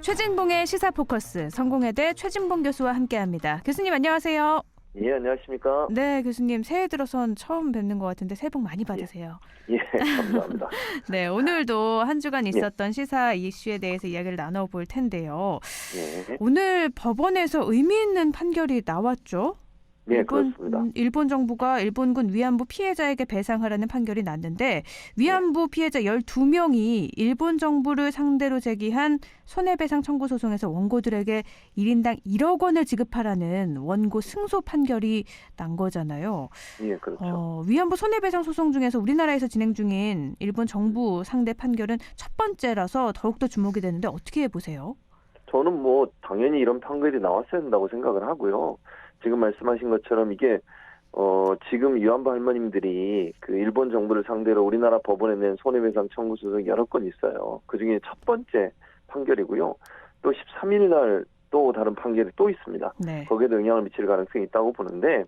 최진봉의 시사포커스, 성공회대 최진봉 교수와 함께합니다. 교수님 안녕하세요. 예, 안녕하십니까. 네, 교수님 새해 들어선 처음 뵙는 것 같은데 새해 복 많이 받으세요. 예, 감사합니다. 네, 오늘도 한 주간 있었던 시사 이슈에 대해서 이야기를 나눠볼 텐데요. 예. 오늘 법원에서 의미 있는 판결이 나왔죠? 네, 그렇습니다. 일본 정부가 일본군 위안부 피해자에게 배상하라는 판결이 났는데 위안부 피해자 12명이 일본 정부를 상대로 제기한 손해배상 청구 소송에서 원고들에게 1인당 1억 원을 지급하라는 원고 승소 판결이 난 거잖아요. 예, 그렇죠. 위안부 손해배상 소송 중에서 우리나라에서 진행 중인 일본 정부 상대 판결은 첫 번째라서 더욱더 주목이 되는데 어떻게 보세요? 저는 당연히 이런 판결이 나왔어야 된다고 생각을 하고요. 지금 말씀하신 것처럼 이게 지금 위안부 할머님들이 그 일본 정부를 상대로 우리나라 법원에 낸 손해배상 청구 소송이 여러 건 있어요. 그중에 첫 번째 판결이고요. 또 13일 날 또 다른 판결이 또 있습니다. 네. 거기에도 영향을 미칠 가능성이 있다고 보는데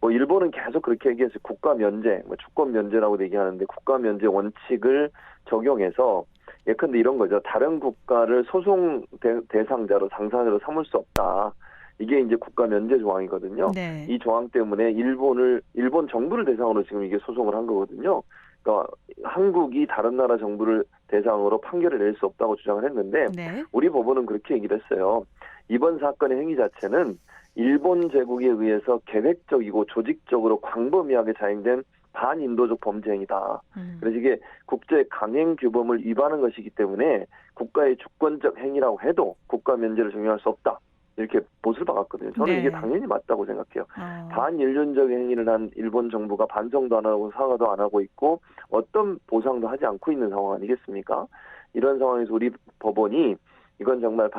일본은 계속 그렇게 얘기해서 국가 면제, 주권 면제라고 얘기하는데 국가 면제 원칙을 적용해서 예컨대 이런 거죠. 다른 국가를 소송 대상자로 당사자로 삼을 수 없다. 이게 이제 국가 면제 조항이거든요. 네. 이 조항 때문에 일본 정부를 대상으로 지금 이게 소송을 한 거거든요. 그러니까 한국이 다른 나라 정부를 대상으로 판결을 낼 수 없다고 주장을 했는데 네. 우리 법원은 그렇게 얘기를 했어요. 이번 사건의 행위 자체는 일본 제국에 의해서 계획적이고 조직적으로 광범위하게 자행된 반인도적 범죄 행위다. 그래서 이게 국제 강행 규범을 위반한 것이기 때문에 국가의 주권적 행위라고 해도 국가 면제를 적용할 수 없다. 이렇게 못을 박았거든요. 저는 네. 이게 당연히 맞다고 생각해요. 반인륜적 행위를 한 일본 정부가 반성도 안 하고 사과도 안 하고 있고 어떤 보상도 하지 않고 있는 상황 아니겠습니까? 이런 상황에서 우리 법원이 이건 정말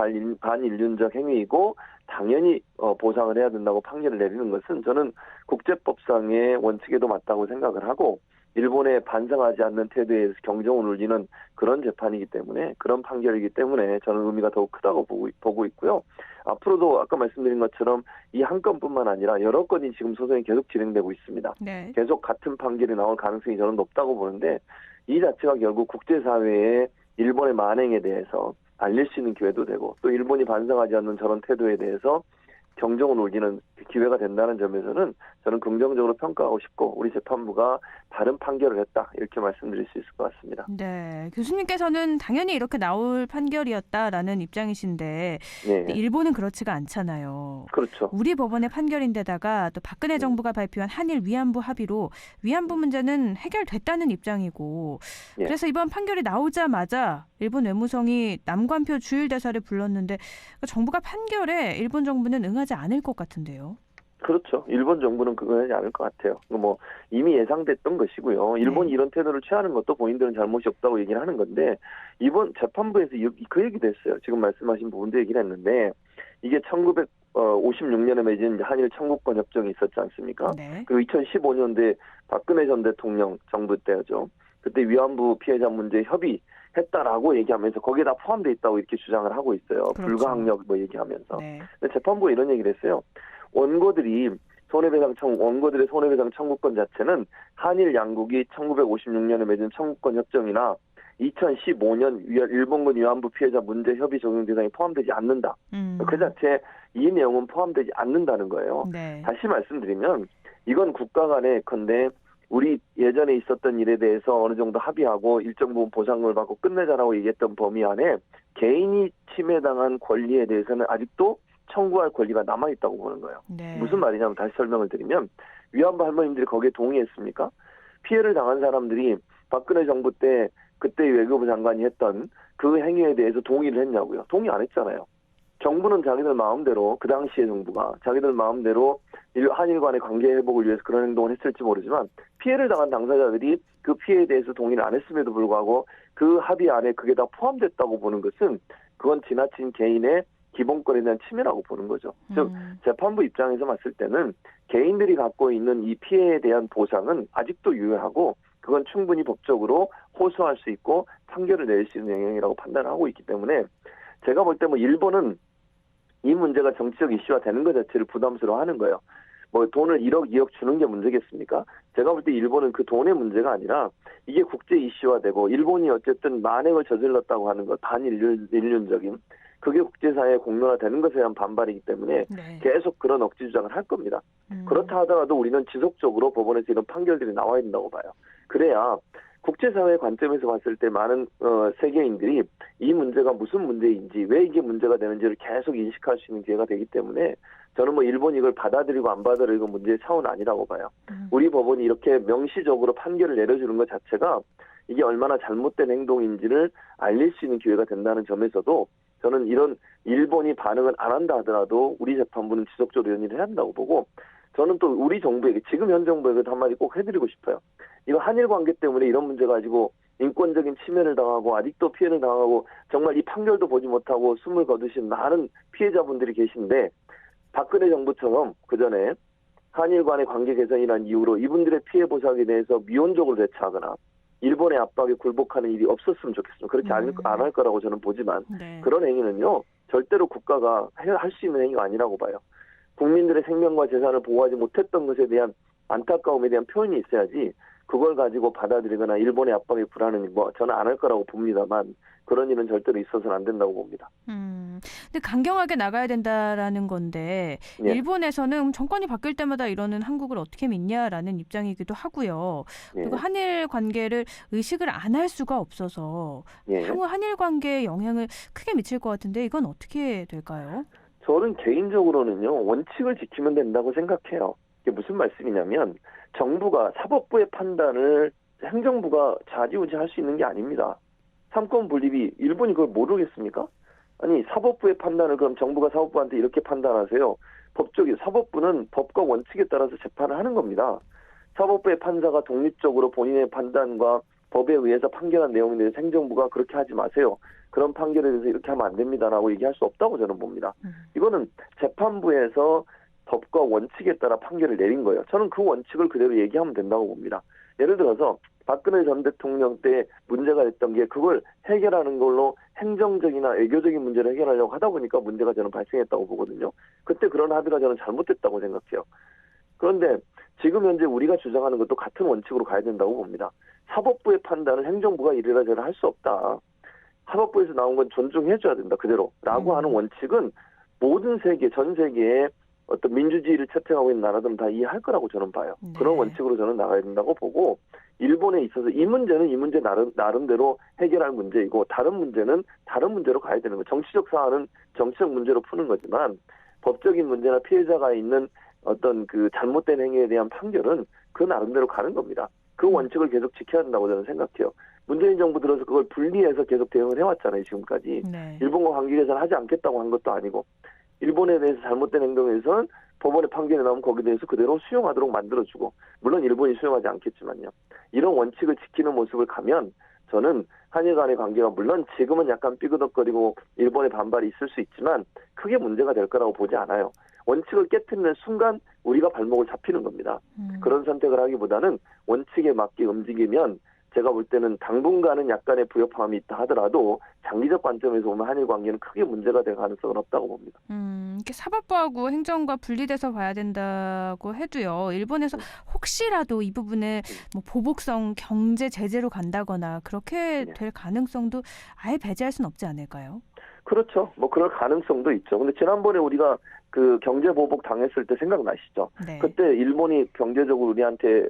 반인륜적 행위이고 당연히 보상을 해야 된다고 판결을 내리는 것은 저는 국제법상의 원칙에도 맞다고 생각을 하고 일본에 반성하지 않는 태도에 대해서 경종을 울리는 그런 재판이기 때문에 그런 판결이기 때문에 저는 의미가 더욱 크다고 보고 있고요. 앞으로도 아까 말씀드린 것처럼 이 한 건뿐만 아니라 여러 건이 지금 소송이 계속 진행되고 있습니다. 네. 계속 같은 판결이 나올 가능성이 저는 높다고 보는데 이 자체가 결국 국제사회에 일본의 만행에 대해서 알릴 수 있는 기회도 되고 또 일본이 반성하지 않는 저런 태도에 대해서 경종을 울리는 기회가 된다는 점에서는 저는 긍정적으로 평가하고 싶고 우리 재판부가 다른 판결을 했다 이렇게 말씀드릴 수 있을 것 같습니다. 네, 교수님께서는 당연히 이렇게 나올 판결이었다라는 입장이신데 네. 일본은 그렇지가 않잖아요. 그렇죠. 우리 법원의 판결인데다가 또 박근혜 정부가 발표한 한일 위안부 합의로 위안부 문제는 해결됐다는 입장이고 예. 그래서 이번 판결이 나오자마자 일본 외무성이 남관표 주일대사를 불렀는데 정부가 판결에 일본 정부는 응하지 않을 것 같은데요. 그렇죠. 일본 정부는 그거 하지 않을 것 같아요. 이미 예상됐던 것이고요. 일본이 이런 태도를 취하는 것도 본인들은 잘못이 없다고 얘기를 하는 건데 이번 재판부에서 그 얘기도 했어요. 지금 말씀하신 부분도 얘기를 했는데 이게 1956년에 맺은 한일 청구권 협정이 있었지 않습니까? 네. 그리고 2015년도에 박근혜 전 대통령 정부 때죠. 그때 위안부 피해자 문제 협의했다라고 얘기하면서 거기에 다 포함되어 있다고 이렇게 주장을 하고 있어요. 그렇죠. 불가항력 얘기하면서. 네. 근데 재판부가 이런 얘기를 했어요. 원고들의 손해배상 청구권 자체는 한일 양국이 1956년에 맺은 청구권 협정이나 2015년 일본군 위안부 피해자 문제 협의 적용 대상에 포함되지 않는다. 그 자체 이 내용은 포함되지 않는다는 거예요. 네. 다시 말씀드리면 이건 국가 간에 예컨대 우리 예전에 있었던 일에 대해서 어느 정도 합의하고 일정 부분 보상을 받고 끝내자라고 얘기했던 범위 안에 개인이 침해당한 권리에 대해서는 아직도 청구할 권리가 남아있다고 보는 거예요. 네. 무슨 말이냐면 다시 설명을 드리면 위안부 할머님들이 거기에 동의했습니까? 피해를 당한 사람들이 박근혜 정부 때 그때 외교부 장관이 했던 그 행위에 대해서 동의를 했냐고요. 동의 안 했잖아요. 정부는 자기들 마음대로 그 당시의 정부가 자기들 마음대로 한일 간의 관계 회복을 위해서 그런 행동을 했을지 모르지만 피해를 당한 당사자들이 그 피해에 대해서 동의를 안 했음에도 불구하고 그 합의 안에 그게 다 포함됐다고 보는 것은 그건 지나친 개인의 기본권에 대한 침해라고 보는 거죠. 즉 재판부 입장에서 봤을 때는 개인들이 갖고 있는 이 피해에 대한 보상은 아직도 유효하고 그건 충분히 법적으로 호소할 수 있고 판결을 내릴 수 있는 영역이라고 판단을 하고 있기 때문에 제가 볼 때 일본은 이 문제가 정치적 이슈화 되는 것 자체를 부담스러워하는 거예요. 돈을 1억, 2억 주는 게 문제겠습니까? 제가 볼 때 일본은 그 돈의 문제가 아니라 이게 국제 이슈화되고 일본이 어쨌든 만행을 저질렀다고 하는 것, 반인륜적인 그게 국제사회에 공론화되는 것에 대한 반발이기 때문에 네. 계속 그런 억지 주장을 할 겁니다. 그렇다 하더라도 우리는 지속적으로 법원에서 이런 판결들이 나와야 된다고 봐요. 그래야 국제사회 관점에서 봤을 때 많은 세계인들이 이 문제가 무슨 문제인지 왜 이게 문제가 되는지를 계속 인식할 수 있는 기회가 되기 때문에 저는 뭐 일본이 이걸 받아들이고 안 받아들이고 문제의 차원 아니라고 봐요. 우리 법원이 이렇게 명시적으로 판결을 내려주는 것 자체가 이게 얼마나 잘못된 행동인지를 알릴 수 있는 기회가 된다는 점에서도 저는 이런 일본이 반응을 안 한다 하더라도 우리 재판부는 지속적으로 이런 일을 해야 한다고 보고 저는 또 우리 정부에게 지금 현 정부에게도 한마디 꼭 해드리고 싶어요. 이거 한일 관계 때문에 이런 문제 가지고 인권적인 침해를 당하고 아직도 피해를 당하고 정말 이 판결도 보지 못하고 숨을 거두신 많은 피해자분들이 계신데 박근혜 정부처럼 그전에 한일 간의 관계 개선이라는 이유로 이분들의 피해 보상에 대해서 미온적으로 대처하거나 일본의 압박에 굴복하는 일이 없었으면 좋겠습니다. 그렇게 안 할 거라고 저는 보지만 네. 그런 행위는요. 절대로 국가가 할 수 있는 행위가 아니라고 봐요. 국민들의 생명과 재산을 보호하지 못했던 것에 대한 안타까움에 대한 표현이 있어야지 그걸 가지고 받아들이거나 일본의 압박에 굴하는 뭐 저는 안 할 거라고 봅니다만 그런 일은 절대로 있어서는 안 된다고 봅니다. 근데 강경하게 나가야 된다라는 건데 예. 일본에서는 정권이 바뀔 때마다 이러는 한국을 어떻게 믿냐라는 입장이기도 하고요. 예. 그리고 한일 관계를 의식을 안 할 수가 없어서 예. 향후 한일 관계에 영향을 크게 미칠 것 같은데 이건 어떻게 될까요? 저는 개인적으로는요. 원칙을 지키면 된다고 생각해요. 이게 무슨 말씀이냐면 정부가 사법부의 판단을 행정부가 좌지우지할 수 있는 게 아닙니다. 삼권 분립이 일본이 그걸 모르겠습니까? 아니 사법부의 판단을 그럼 정부가 사법부한테 이렇게 판단하세요. 사법부는 법과 원칙에 따라서 재판을 하는 겁니다. 사법부의 판사가 독립적으로 본인의 판단과 법에 의해서 판결한 내용에 대해서 행정부가 그렇게 하지 마세요. 그런 판결에 대해서 이렇게 하면 안 됩니다라고 얘기할 수 없다고 저는 봅니다. 이거는 재판부에서 법과 원칙에 따라 판결을 내린 거예요. 저는 그 원칙을 그대로 얘기하면 된다고 봅니다. 예를 들어서 박근혜 전 대통령 때 문제가 됐던 게 그걸 해결하는 걸로 행정적이나 외교적인 문제를 해결하려고 하다 보니까 문제가 저는 발생했다고 보거든요. 그때 그런 합의가 저는 잘못됐다고 생각해요. 그런데 지금 현재 우리가 주장하는 것도 같은 원칙으로 가야 된다고 봅니다. 사법부의 판단을 행정부가 이래라 저래라 할 수 없다. 사법부에서 나온 건 존중해줘야 된다. 그대로. 라고 하는 원칙은 모든 세계, 전 세계에 어떤 민주주의를 채택하고 있는 나라들은 다 이해할 거라고 저는 봐요. 네. 그런 원칙으로 저는 나가야 된다고 보고 일본에 있어서 이 문제는 이 문제 나름대로 해결할 문제이고 다른 문제는 다른 문제로 가야 되는 거예요. 정치적 사안은 정치적 문제로 푸는 거지만 법적인 문제나 피해자가 있는 어떤 그 잘못된 행위에 대한 판결은 그 나름대로 가는 겁니다. 그 원칙을 계속 지켜야 된다고 저는 생각해요. 문재인 정부 들어서 그걸 분리해서 계속 대응을 해왔잖아요. 지금까지. 네. 일본과 관계 개선 하지 않겠다고 한 것도 아니고 일본에 대해서 잘못된 행동에 대해서는 법원의 판결이 나오면 거기에 대해서 그대로 수용하도록 만들어주고 물론 일본이 수용하지 않겠지만요. 이런 원칙을 지키는 모습을 가면 저는 한일 간의 관계가 물론 지금은 약간 삐그덕거리고 일본의 반발이 있을 수 있지만 크게 문제가 될 거라고 보지 않아요. 원칙을 깨트리는 순간 우리가 발목을 잡히는 겁니다. 그런 선택을 하기보다는 원칙에 맞게 움직이면 제가 볼 때는 당분간은 약간의 부협함이 있다 하더라도 장기적 관점에서 보면 한일 관계는 크게 문제가 될 가능성은 없다고 봅니다. 이렇게 사법부하고 행정과 분리돼서 봐야 된다고 해도요. 일본에서 혹시라도 이 부분을 뭐 보복성 경제 제재로 간다거나 그렇게 될 가능성도 아예 배제할 수는 없지 않을까요? 그렇죠. 뭐 그럴 가능성도 있죠. 근데 지난번에 우리가 그 경제 보복 당했을 때 생각나시죠? 네. 그때 일본이 경제적으로 우리한테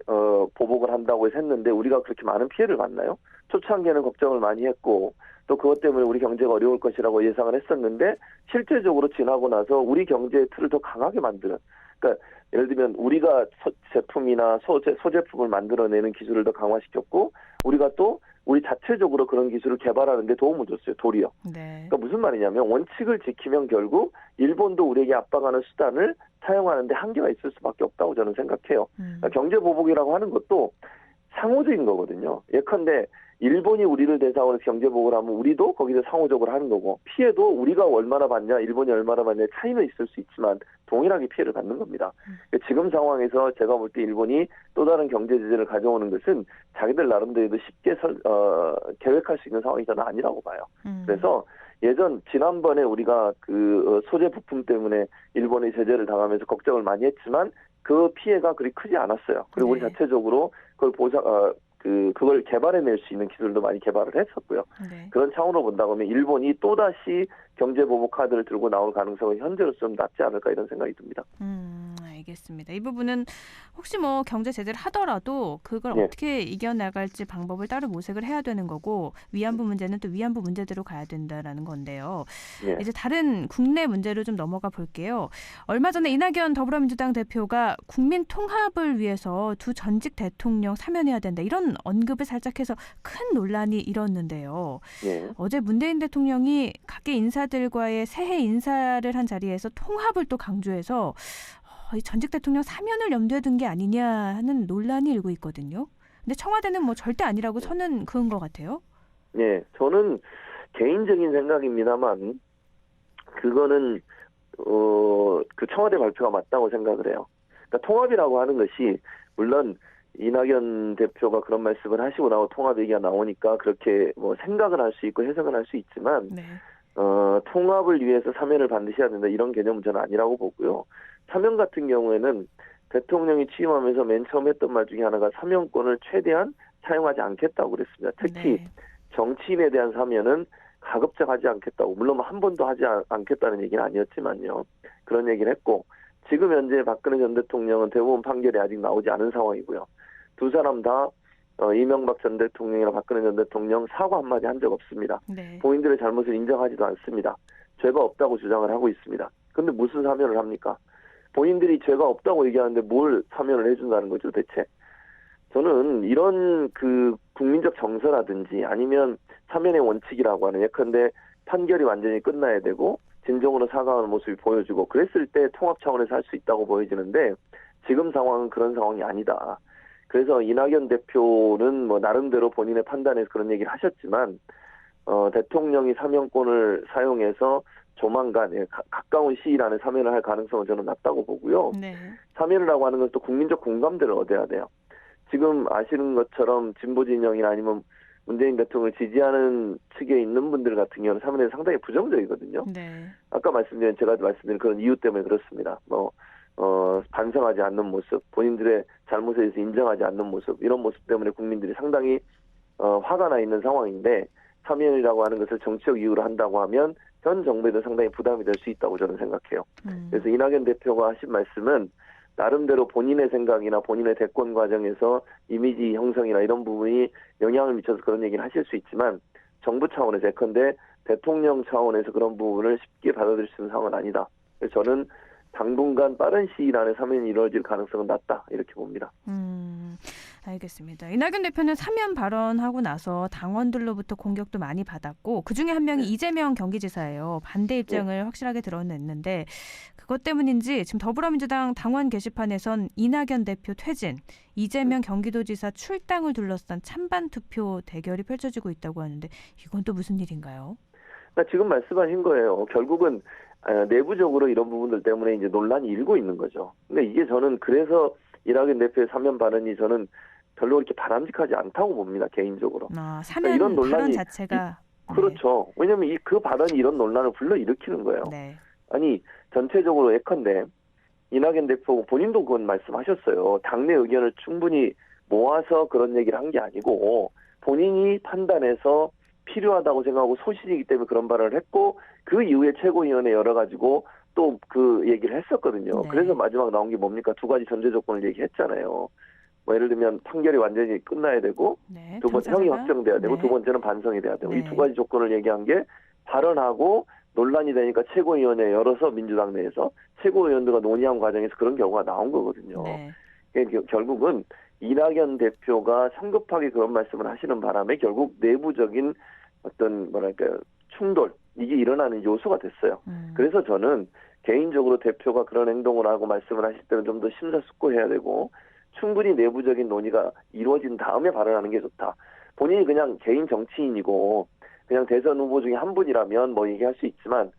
보복을 한다고 해서 했는데 우리가 그렇게 많은 피해를 봤나요? 초창기에는 걱정을 많이 했고 또 그것 때문에 우리 경제가 어려울 것이라고 예상을 했었는데 실제적으로 지나고 나서 우리 경제의 틀을 더 강하게 만드는 그러니까 예를 들면 우리가 제품이나 소제품을 만들어내는 기술을 더 강화시켰고 우리가 또 우리 자체적으로 그런 기술을 개발하는 데 도움을 줬어요. 도리어. 네. 그러니까 무슨 말이냐면 원칙을 지키면 결국 일본도 우리에게 압박하는 수단을 사용하는 데 한계가 있을 수밖에 없다고 저는 생각해요. 그러니까 경제보복이라고 하는 것도 상호적인 거거든요. 예컨대 일본이 우리를 대상으로 경제보복을 하면 우리도 거기서 상호적으로 하는 거고 피해도 우리가 얼마나 받냐 일본이 얼마나 받냐의 차이는 있을 수 있지만 동일하게 피해를 받는 겁니다. 그러니까 지금 상황에서 제가 볼 때 일본이 또 다른 경제 제재를 가져오는 것은 자기들 나름대로도 쉽게 계획할 수 있는 상황이 저는 아니라고 봐요. 그래서 지난번에 우리가 그 소재 부품 때문에 일본의 제재를 당하면서 걱정을 많이 했지만 그 피해가 그리 크지 않았어요. 그리고 우리 자체적으로 그걸 그걸 개발해낼 수 있는 기술도 많이 개발을 했었고요. 네. 그런 차원으로 본다고 하면 일본이 또다시 경제보복 카드를 들고 나올 가능성은 현재로서 좀 낮지 않을까 이런 생각이 듭니다. 알겠습니다. 이 부분은 혹시 뭐 경제 제재를 하더라도 그걸 예. 어떻게 이겨나갈지 방법을 따로 모색을 해야 되는 거고 위안부 문제는 또 위안부 문제대로 가야 된다라는 건데요. 예. 이제 다른 국내 문제로 좀 넘어가 볼게요. 얼마 전에 이낙연 더불어민주당 대표가 국민 통합을 위해서 두 전직 대통령 사면해야 된다 이런 언급을 살짝 해서 큰 논란이 일었는데요. 예. 어제 문재인 대통령이 각계 인사들과의 새해 인사를 한 자리에서 통합을 또 강조해서 이 전직 대통령 사면을 염두에 둔 게 아니냐 하는 논란이 일고 있거든요. 근데 청와대는 뭐 절대 아니라고 선은 그은 것 같아요. 예. 저는 개인적인 생각입니다만 그거는 그 청와대 발표가 맞다고 생각을 해요. 그러니까 통합이라고 하는 것이 물론 이낙연 대표가 그런 말씀을 하시고 나고 통합 얘기가 나오니까 그렇게 뭐 생각을 할 수 있고 해석을 할 수 있지만 네. 통합을 위해서 사면을 반드시 해야 된다 이런 개념은 저는 아니라고 보고요. 사면 같은 경우에는 대통령이 취임하면서 맨 처음 했던 말 중에 하나가 사면권을 최대한 사용하지 않겠다고 그랬습니다. 특히 네. 정치인에 대한 사면은 가급적 하지 않겠다고. 물론 한 번도 하지 않겠다는 얘기는 아니었지만요. 그런 얘기를 했고 지금 현재 박근혜 전 대통령은 대법원 판결이 아직 나오지 않은 상황이고요. 두 사람 다 이명박 전 대통령이나 박근혜 전 대통령 사과 한마디 한 적 없습니다. 네. 본인들의 잘못을 인정하지도 않습니다. 죄가 없다고 주장을 하고 있습니다. 그런데 무슨 사면을 합니까? 본인들이 죄가 없다고 얘기하는데 뭘 사면을 해준다는 거죠, 대체? 저는 이런 그 국민적 정서라든지 아니면 사면의 원칙이라고 하는 예컨대 판결이 완전히 끝나야 되고 진정으로 사과하는 모습이 보여지고 그랬을 때 통합 차원에서 할 수 있다고 보여지는데 지금 상황은 그런 상황이 아니다. 그래서 이낙연 대표는 뭐 나름대로 본인의 판단에서 그런 얘기를 하셨지만 대통령이 사면권을 사용해서 조만간 가까운 시일 안에 사면을 할 가능성은 저는 낮다고 보고요. 네. 사면을 하고 하는 건 또 국민적 공감대를 얻어야 돼요. 지금 아시는 것처럼 진보 진영이나 아니면 문재인 대통령을 지지하는 측에 있는 분들 같은 경우는 사면에 상당히 부정적이거든요. 네. 아까 제가 말씀드린 그런 이유 때문에 그렇습니다. 반성하지 않는 모습, 본인들의 잘못에 대해서 인정하지 않는 모습, 이런 모습 때문에 국민들이 상당히 화가 나 있는 상황인데 사면이라고 하는 것을 정치적 이유로 한다고 하면 현 정부에도 상당히 부담이 될 수 있다고 저는 생각해요. 그래서 이낙연 대표가 하신 말씀은 나름대로 본인의 생각이나 본인의 대권 과정에서 이미지 형성이나 이런 부분이 영향을 미쳐서 그런 얘기를 하실 수 있지만 정부 차원에서 예컨대 대통령 차원에서 그런 부분을 쉽게 받아들일 수 있는 상황은 아니다. 그래서 저는 당분간 빠른 시일 안에 사면이 이루어질 가능성은 낮다 이렇게 봅니다. 알겠습니다. 이낙연 대표는 사면 발언하고 나서 당원들로부터 공격도 많이 받았고 그중에 한 명이 이재명 경기지사예요. 반대 입장을 확실하게 드러냈는데 그것 때문인지 지금 더불어민주당 당원 게시판에선 이낙연 대표 퇴진, 이재명 경기도지사 출당을 둘러싼 찬반 투표 대결이 펼쳐지고 있다고 하는데 이건 또 무슨 일인가요? 그러니까 지금 말씀하신 거예요. 결국은 내부적으로 이런 부분들 때문에 이제 논란이 일고 있는 거죠. 근데 이게 저는 그래서 이낙연 대표의 사면 발언이 저는 별로 그렇게 바람직하지 않다고 봅니다. 개인적으로. 사면 이런 논란이 발언 자체가 그렇죠. 왜냐하면 그 발언이 이런 논란을 불러일으키는 거예요. 네. 아니 전체적으로 예컨대 이낙연 대표 본인도 그건 말씀하셨어요. 당내 의견을 충분히 모아서 그런 얘기를 한 게 아니고 본인이 판단해서 필요하다고 생각하고 소신이기 때문에 그런 발언을 했고 그 이후에 최고위원회 열어가지고 또 그 얘기를 했었거든요. 네. 그래서 마지막 나온 게 뭡니까? 두 가지 전제 조건을 얘기했잖아요. 뭐 예를 들면 판결이 완전히 끝나야 되고 네. 두 번째 형이 확정돼야 되고 네. 두 번째는 반성이 돼야 되고 네. 이 두 가지 조건을 얘기한 게 발언하고 논란이 되니까 최고위원회 열어서 민주당 내에서 최고위원들과 논의한 과정에서 그런 결과가 나온 거거든요. 네. 결국은 이낙연 대표가 성급하게 그런 말씀을 하시는 바람에 결국 내부적인 어떤 충돌 이게 일어나는 요소가 됐어요. 그래서 저는 개인적으로 대표가 그런 행동을 하고 말씀을 하실 때는 좀 더 심사숙고해야 되고 충분히 내부적인 논의가 이루어진 다음에 발언하는 게 좋다. 본인이 그냥 개인 정치인이고 그냥 대선 후보 중에 한 분이라면 뭐 얘기할 수 있지만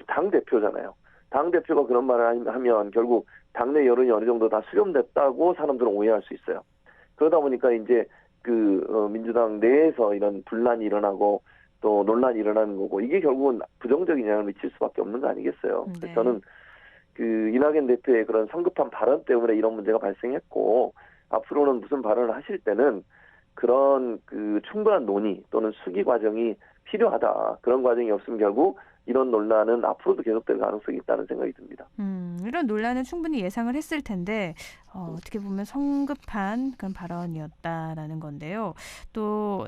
당 대표잖아요. 당 대표가 그런 말을 하면 결국 당내 여론이 어느 정도 다 수렴됐다고 사람들은 오해할 수 있어요. 그러다 보니까 이제 민주당 내에서 이런 분란이 일어나고 또 논란이 일어나는 거고 이게 결국은 부정적인 영향을 미칠 수밖에 없는 거 아니겠어요. 네. 그래서 저는 이낙연 대표의 그런 성급한 발언 때문에 이런 문제가 발생했고 앞으로는 무슨 발언을 하실 때는 그런 그 충분한 논의 또는 수기 과정이 필요하다. 그런 과정이 없으면 결국 이런 논란은 앞으로도 계속될 가능성이 있다는 생각이 듭니다. 이런 논란은 충분히 예상을 했을 텐데 어떻게 보면 성급한 그런 발언이었다라는 건데요. 또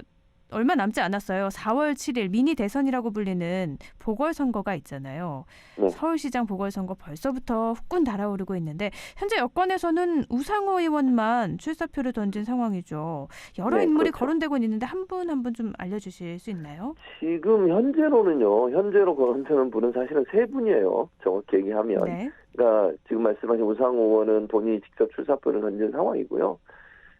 얼마 남지 않았어요. 4월 7일 미니 대선이라고 불리는 보궐선거가 있잖아요. 네. 서울시장 보궐선거 벌써부터 후끈 달아오르고 있는데 현재 여권에서는 우상호 의원만 출사표를 던진 상황이죠. 여러 네, 인물이 그렇죠. 거론되고 있는데 한 분 한 분 좀 알려주실 수 있나요? 지금 현재로 거론되는 분은 사실은 세 분이에요. 정확히 얘기하면. 네. 그러니까 지금 말씀하신 우상호 의원은 본인이 직접 출사표를 던진 상황이고요.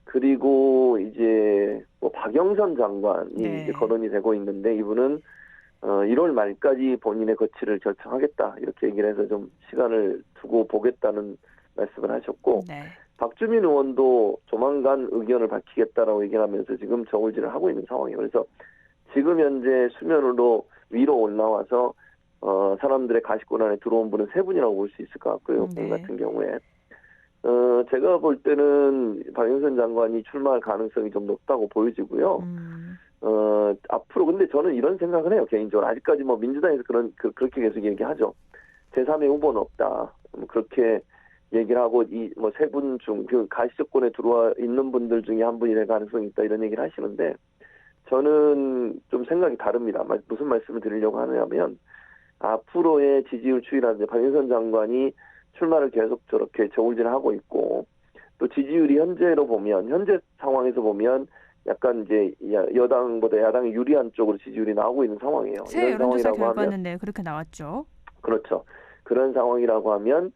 그리고 이제 뭐 박영선 장관이 네. 이제 거론이 되고 있는데 이분은 1월 말까지 본인의 거취를 결정하겠다 이렇게 얘기를 해서 좀 시간을 두고 보겠다는 말씀을 하셨고 네. 박주민 의원도 조만간 의견을 밝히겠다라고 얘기를 하면서 지금 저울질을 하고 있는 상황이에요. 그래서 지금 현재 수면으로 위로 올라와서 사람들의 가시권 안에 들어온 분은 세 분이라고 볼 수 있을 것 같고요. 네. 분 같은 경우에. 제가 볼 때는 박영선 장관이 출마할 가능성이 좀 높다고 보여지고요. 앞으로 근데 저는 이런 생각을 해요. 개인적으로. 아직까지 뭐 민주당에서 그렇게 계속 얘기하죠. 제3의 후보는 없다. 그렇게 얘기를 하고 이 뭐 세 분 중 그 가시적권에 들어와 있는 분들 중에 한 분이 될 가능성이 있다 이런 얘기를 하시는데 저는 좀 생각이 다릅니다. 무슨 말씀을 드리려고 하냐면 앞으로의 지지율 추이라든지 박영선 장관이 출마를 계속 저렇게 저울질을 하고 있고 또 지지율이 현재 상황에서 보면 약간 이제 여당보다 야당이 유리한 쪽으로 지지율이 나오고 있는 상황이에요. 새 이런 여론조사 상황이라고 하면 결과는 네, 그렇게 나왔죠. 그렇죠. 그런 상황이라고 하면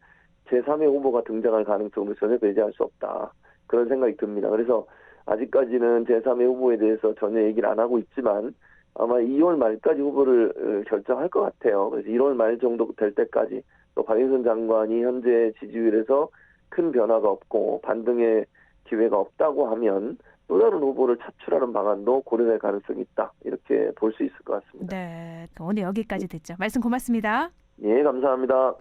제3의 후보가 등장할 가능성도 전혀 배제할 수 없다. 그런 생각이 듭니다. 그래서 아직까지는 제3의 후보에 대해서 전혀 얘기를 안 하고 있지만 아마 2월 말까지 후보를 결정할 것 같아요. 그래서 1월 말 정도 될 때까지 또 박영선 장관이 현재 지지율에서 큰 변화가 없고 반등의 기회가 없다고 하면 또 다른 후보를 차출하는 방안도 고려될 가능성이 있다. 이렇게 볼 수 있을 것 같습니다. 네, 오늘 여기까지 듣죠. 말씀 고맙습니다. 예, 감사합니다.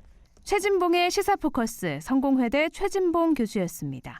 최진봉의 시사포커스 성공회대 최진봉 교수였습니다.